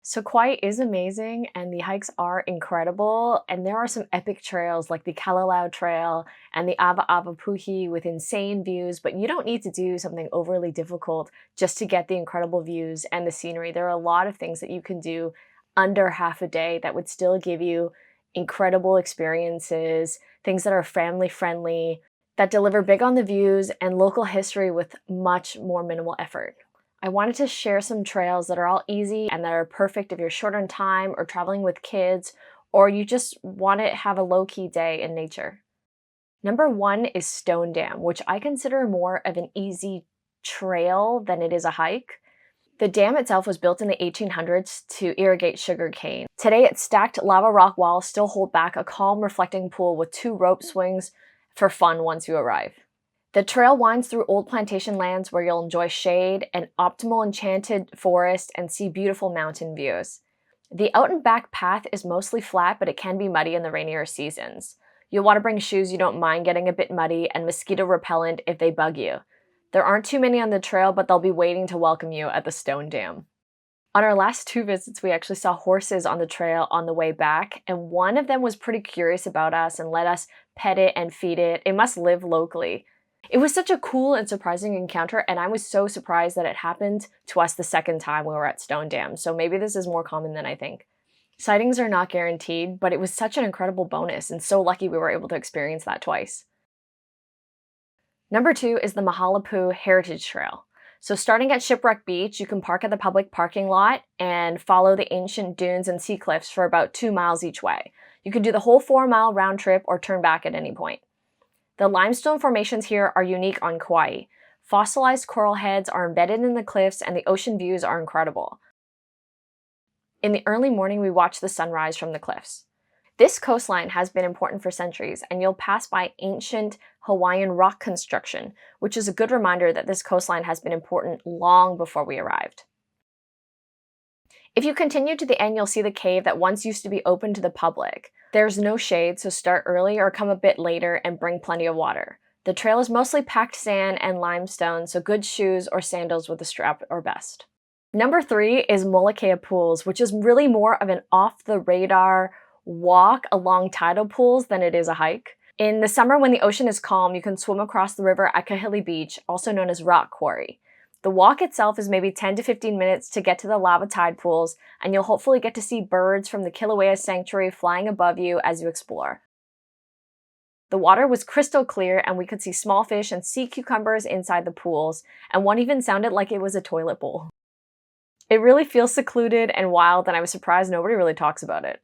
So Kauai is amazing and the hikes are incredible, and there are some epic trails like the Kalalau Trail and the Ava Ava Puhi with insane views, but you don't need to do something overly difficult just to get the incredible views and the scenery. There are a lot of things that you can do under half a day that would still give you incredible experiences, things that are family friendly, that deliver big on the views and local history with much more minimal effort. I wanted to share some trails that are all easy and that are perfect if you're short on time or traveling with kids, or you just want to have a low-key day in nature. Number one is Stone Dam, which I consider more of an easy trail than it is a hike. The dam itself was built in the 1800s to irrigate sugarcane. Today, its stacked lava rock walls still hold back a calm, reflecting pool with 2 rope swings for fun once you arrive. The trail winds through old plantation lands where you'll enjoy shade, an optimal enchanted forest, and see beautiful mountain views. The out and back path is mostly flat, but it can be muddy in the rainier seasons. You'll want to bring shoes you don't mind getting a bit muddy and mosquito repellent if they bug you. There aren't too many on the trail, but they'll be waiting to welcome you at the Stone Dam. On our last 2 visits, we actually saw horses on the trail on the way back, and one of them was pretty curious about us and let us pet it and feed it. It must live locally. It was such a cool and surprising encounter, and I was so surprised that it happened to us the second time we were at Stone Dam, so maybe this is more common than I think. Sightings are not guaranteed, but it was such an incredible bonus, and so lucky we were able to experience that twice. Number 2 is the Mahaulepu Heritage Trail. So starting at Shipwreck Beach, you can park at the public parking lot and follow the ancient dunes and sea cliffs for about 2 miles each way. You can do the whole 4-mile round trip or turn back at any point. The limestone formations here are unique on Kauai. Fossilized coral heads are embedded in the cliffs and the ocean views are incredible. In the early morning, we watch the sunrise from the cliffs. This coastline has been important for centuries, and you'll pass by ancient Hawaiian rock construction, which is a good reminder that this coastline has been important long before we arrived. If you continue to the end, you'll see the cave that once used to be open to the public. There's no shade, so start early or come a bit later and bring plenty of water. The trail is mostly packed sand and limestone, so good shoes or sandals with a strap are best. Number 3 is Molokea Pools, which is really more of an off-the-radar walk along tidal pools than it is a hike. In the summer when the ocean is calm, you can swim across the river at Kahili Beach, also known as Rock Quarry. The walk itself is maybe 10 to 15 minutes to get to the lava tide pools, and you'll hopefully get to see birds from the Kilauea Sanctuary flying above you as you explore. The water was crystal clear, and we could see small fish and sea cucumbers inside the pools, and one even sounded like it was a toilet bowl. It really feels secluded and wild, and I was surprised nobody really talks about it.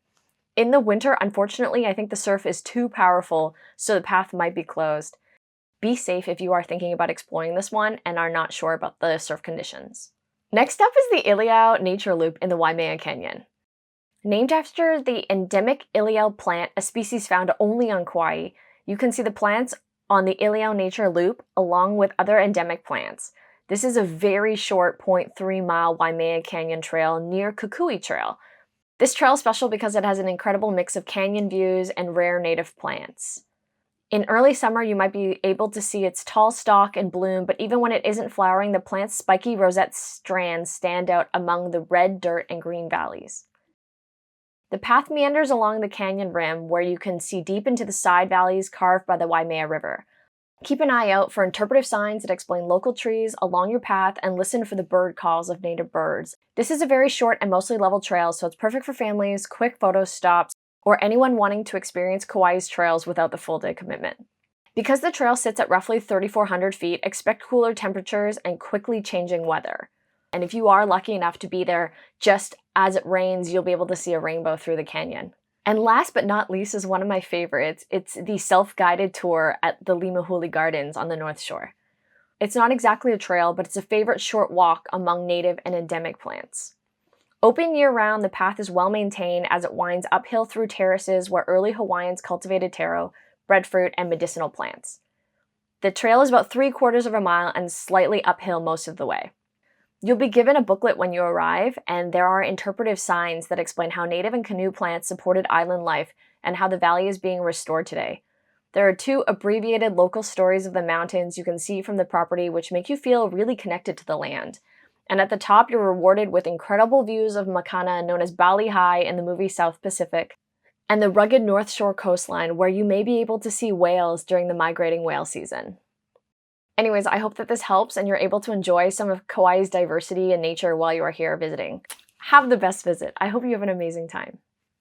In the winter, unfortunately, I think the surf is too powerful, so the path might be closed. Be safe if you are thinking about exploring this one and are not sure about the surf conditions. Next up is the Iliau Nature Loop in the Waimea Canyon. Named after the endemic Iliau plant, a species found only on Kauai, you can see the plants on the Iliau Nature Loop along with other endemic plants. This is a very short 0.3-mile Waimea Canyon trail near Kukui Trail. This trail is special because it has an incredible mix of canyon views and rare native plants. In early summer, you might be able to see its tall stalk and bloom, but even when it isn't flowering, the plant's spiky rosette strands stand out among the red dirt and green valleys. The path meanders along the canyon rim, where you can see deep into the side valleys carved by the Waimea River. Keep an eye out for interpretive signs that explain local trees along your path and listen for the bird calls of native birds. This is a very short and mostly level trail, so it's perfect for families, quick photo stops, or anyone wanting to experience Kauai's trails without the full-day commitment. Because the trail sits at roughly 3,400 feet, expect cooler temperatures and quickly changing weather. And if you are lucky enough to be there just as it rains, you'll be able to see a rainbow through the canyon. And last but not least is one of my favorites. It's the self-guided tour at the Limahuli Gardens on the North Shore. It's not exactly a trail, but it's a favorite short walk among native and endemic plants. Open year-round, the path is well-maintained as it winds uphill through terraces where early Hawaiians cultivated taro, breadfruit, and medicinal plants. The trail is about 3/4 of a mile and slightly uphill most of the way. You'll be given a booklet when you arrive, and there are interpretive signs that explain how native and canoe plants supported island life and how the valley is being restored today. There are 2 abbreviated local stories of the mountains you can see from the property which make you feel really connected to the land. And at the top, you're rewarded with incredible views of Makana, known as Bali High in the movie South Pacific, and the rugged North Shore coastline where you may be able to see whales during the migrating whale season. Anyways, I hope that this helps and you're able to enjoy some of Kauai's diversity and nature while you are here visiting. Have the best visit. I hope you have an amazing time.